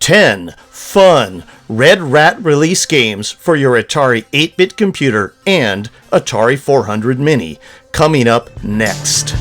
10 fun Red Rat release games for your Atari 8-bit computer and Atari 400 Mini, coming up next.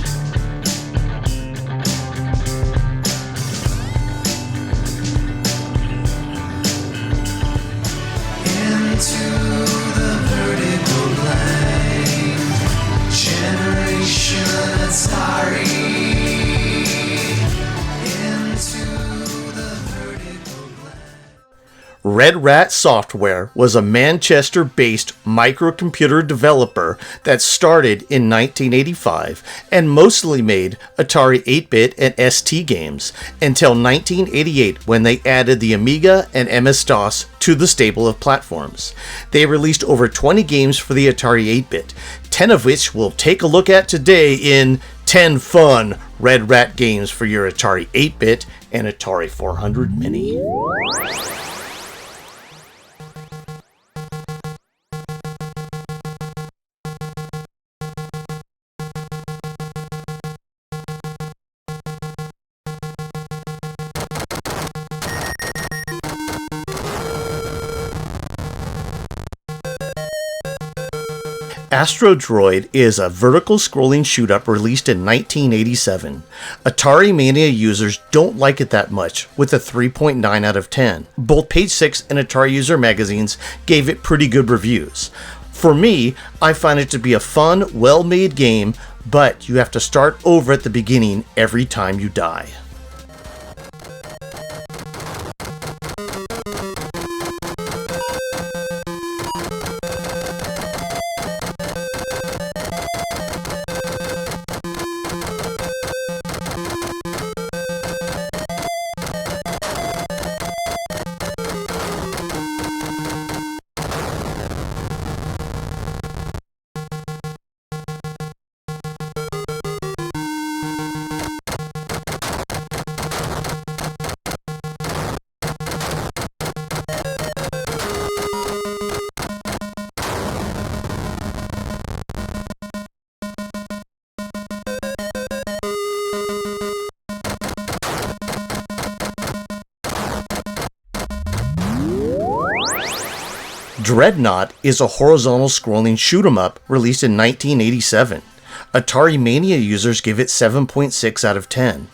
Red Rat Software was a Manchester-based microcomputer developer that started in 1985 and mostly made Atari 8-bit and ST games until 1988 when they added the Amiga and MS-DOS to the stable of platforms. They released over 20 games for the Atari 8-bit, 10 of which we'll take a look at today in 10 fun Red Rat games for your Atari 8-bit and Atari 400 Mini. Astro-Droid is a vertical scrolling shoot-up released in 1987. Atari Mania users don't like it that much, with a 3.9 out of 10. Both Page 6 and Atari User magazines gave it pretty good reviews. For me, I find it to be a fun, well-made game, but you have to start over at the beginning every time you die. Dreadnought is a horizontal scrolling shoot-'em-up released in 1987. Atari Mania users give it 7.6 out of 10.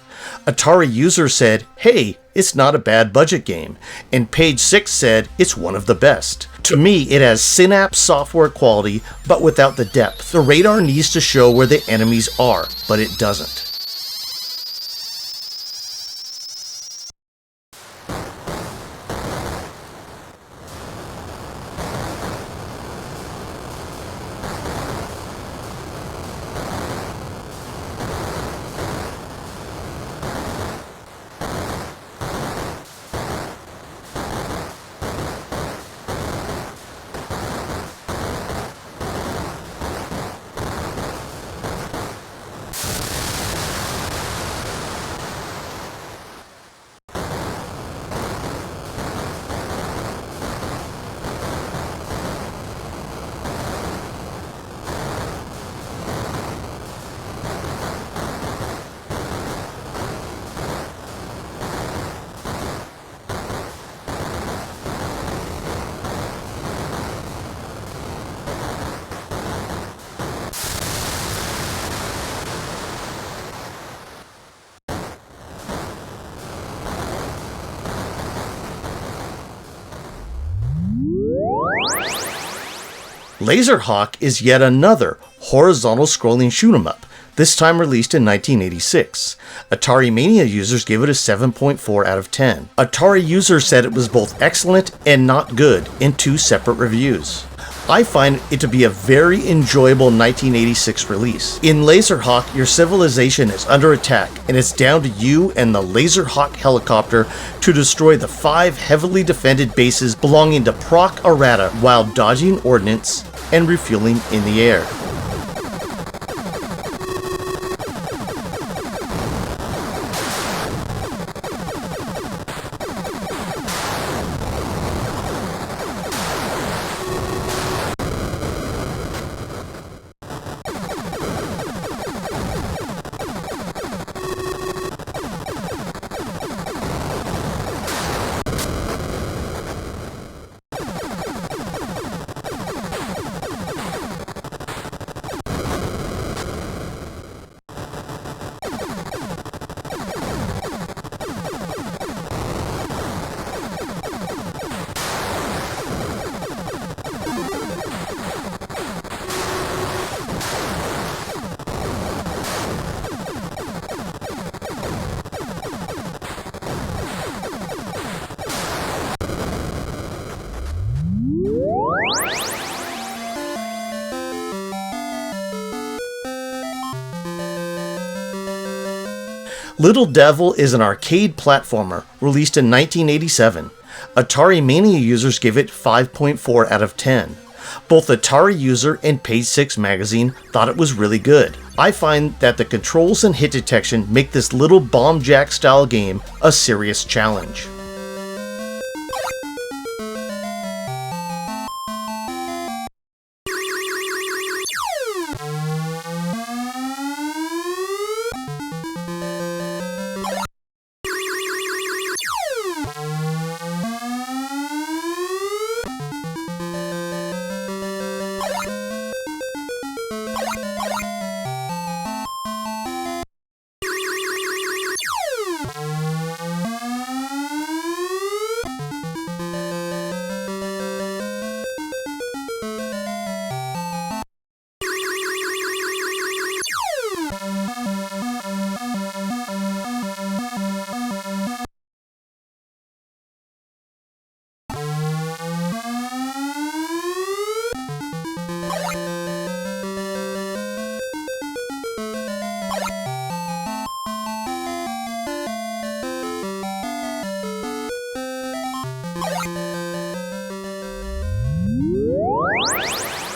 Atari users said, hey, it's not a bad budget game, and Page 6 said it's one of the best. To me, it has Synapse software quality, but without the depth. The radar needs to show where the enemies are, but it doesn't. Laserhawk is yet another horizontal scrolling shoot-'em-up, this time released in 1986. Atari Mania users gave it a 7.4 out of 10. Atari users said it was both excellent and not good in 2 separate reviews. I find it to be a very enjoyable 1986 release. In Laserhawk, your civilization is under attack, and it's down to you and the Laserhawk helicopter to destroy the 5 heavily defended bases belonging to Proc Errata while dodging ordnance and refueling in the air. Little Devil is an arcade platformer released in 1987. Atari Mania users give it 5.4 out of 10. Both Atari User and Page 6 magazine thought it was really good. I find that the controls and hit detection make this little bomb jack style game a serious challenge.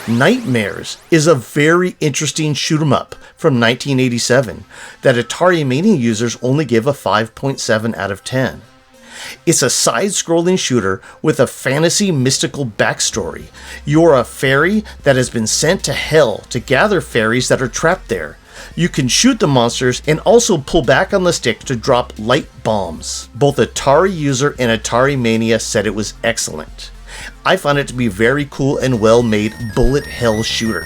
Nightmares is a very interesting shoot-'em-up from 1987 that Atari Mania users only give a 5.7 out of 10. It's a side-scrolling shooter with a fantasy mystical backstory. You're a fairy that has been sent to hell to gather fairies that are trapped there. You can shoot the monsters and also pull back on the stick to drop light bombs. Both Atari User and Atari Mania said it was excellent. I found it to be a very cool and well-made bullet hell shooter.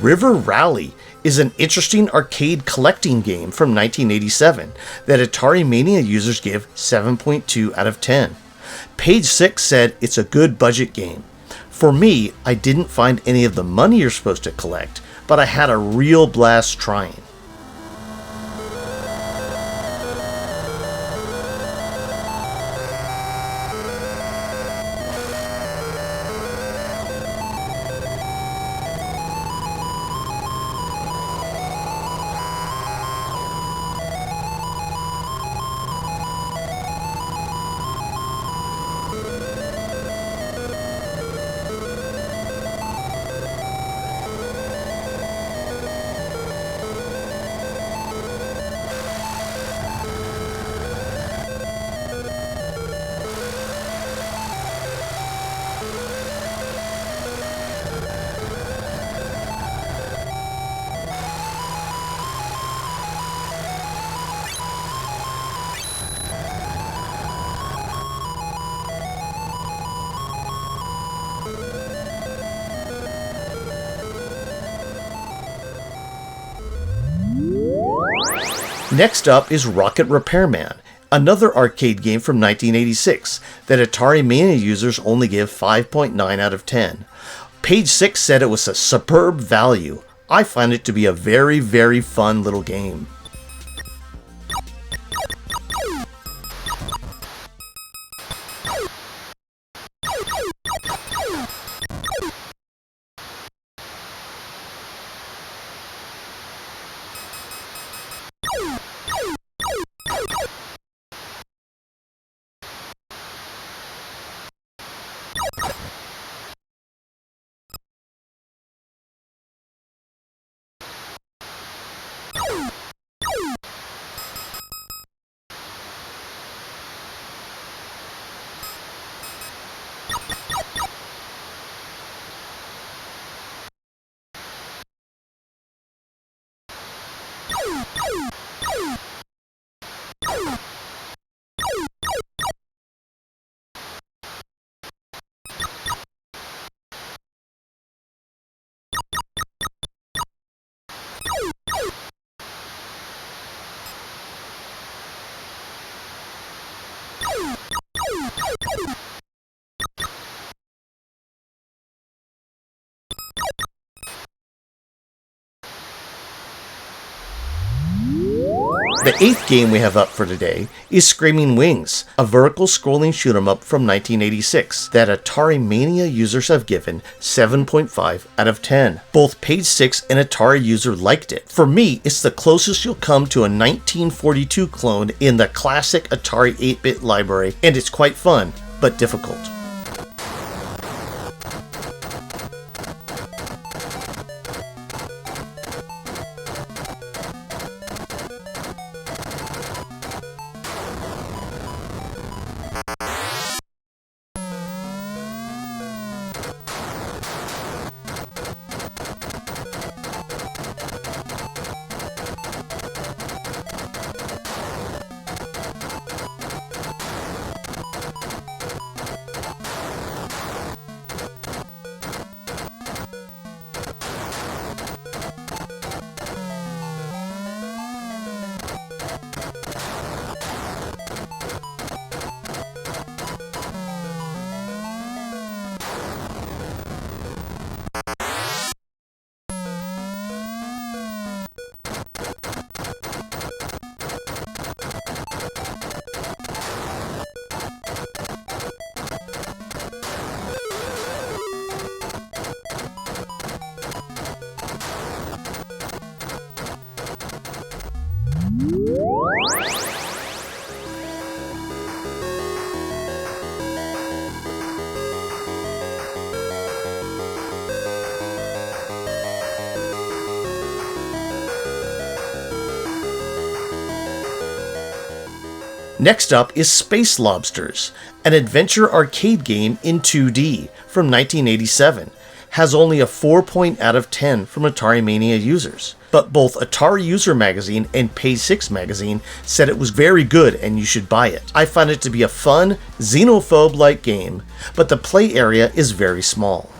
River Rally is an interesting arcade collecting game from 1987 that Atari Mania users give 7.2 out of 10. Page 6 said it's a good budget game. For me, I didn't find any of the money you're supposed to collect, but I had a real blast trying. Next up is Rocket Repairman, another arcade game from 1986 that Atari Mania users only give 5.9 out of 10. Page 6 said it was a superb value. I find it to be a very, very fun little game. The 8th game we have up for today is Screaming Wings, a vertical scrolling shoot 'em up from 1986 that Atari Mania users have given 7.5 out of 10. Both Page 6 and Atari user liked it. For me, it's the closest you'll come to a 1942 clone in the classic Atari 8-bit library, and it's quite fun, but difficult. Next up is Space Lobsters, an adventure arcade game in 2D from 1987. Has only a 4 out of 10 from Atari Mania users. But both Atari User Magazine and Page 6 Magazine said it was very good and you should buy it. I find it to be a fun, xenophobe-like game, but the play area is very small.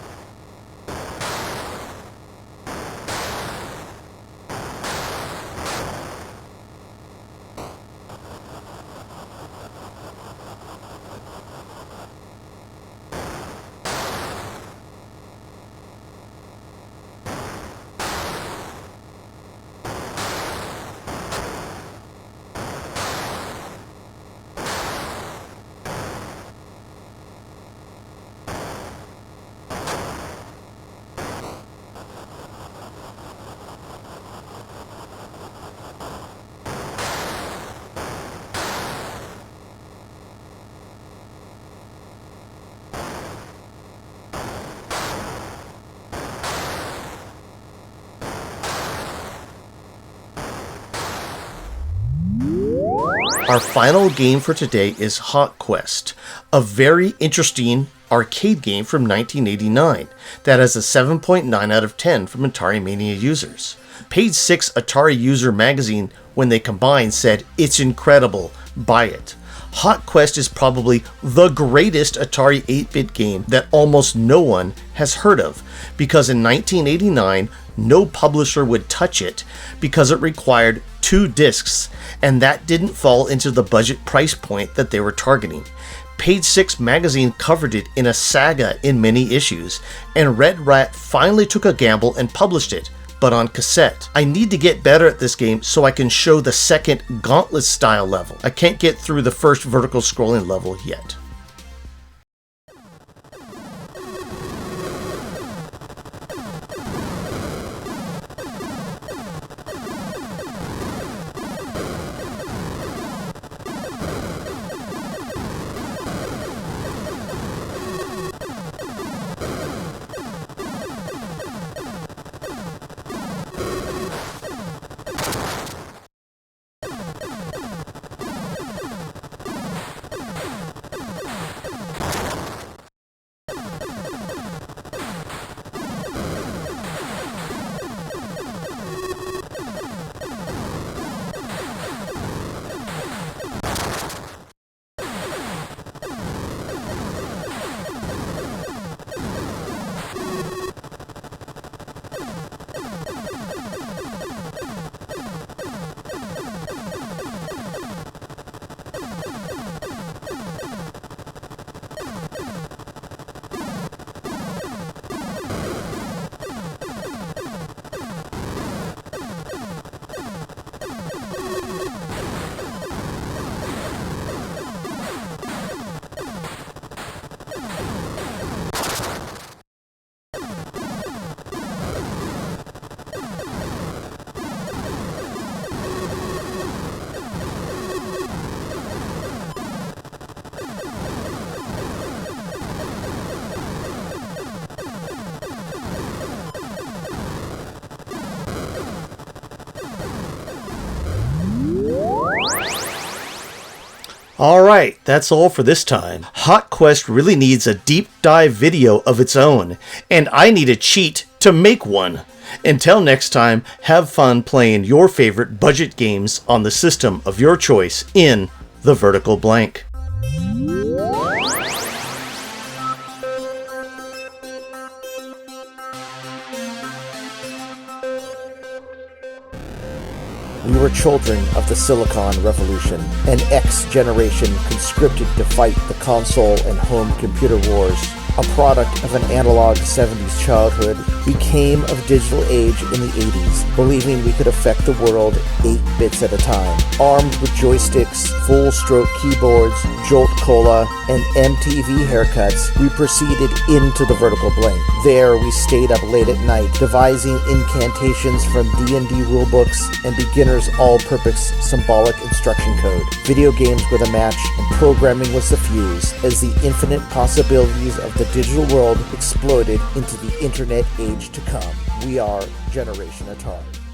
Our final game for today is Hawkquest, a very interesting arcade game from 1989 that has a 7.9 out of 10 from Atari Mania users. Page 6 Atari User Magazine, when they combined, said, "It's incredible, buy it." Hawkquest is probably the greatest Atari 8-bit game that almost no one has heard of, because in 1989, no publisher would touch it because it required 2 discs, and that didn't fall into the budget price point that they were targeting. Page 6 magazine covered it in a saga in many issues, and Red Rat finally took a gamble and published it, but on cassette. I need to get better at this game so I can show the second Gauntlet style level. I can't get through the first vertical scrolling level yet. Alright, that's all for this time. Hawkquest really needs a deep dive video of its own, and I need a cheat to make one. Until next time, have fun playing your favorite budget games on the system of your choice in the vertical blank. We were children of the Silicon Revolution, an X generation conscripted to fight the console and home computer wars. A product of an analog 70s childhood, we came of digital age in the 80s, believing we could affect the world 8 bits at a time. Armed with joysticks, full-stroke keyboards, Jolt Cola, and MTV haircuts, we proceeded into the vertical blank. There, we stayed up late at night, devising incantations from D&D rulebooks and beginners' all-purpose symbolic instruction code. Video games were the match, and programming was the fuse, as the infinite possibilities of the digital world exploded into the internet age to come. We are Generation Atari.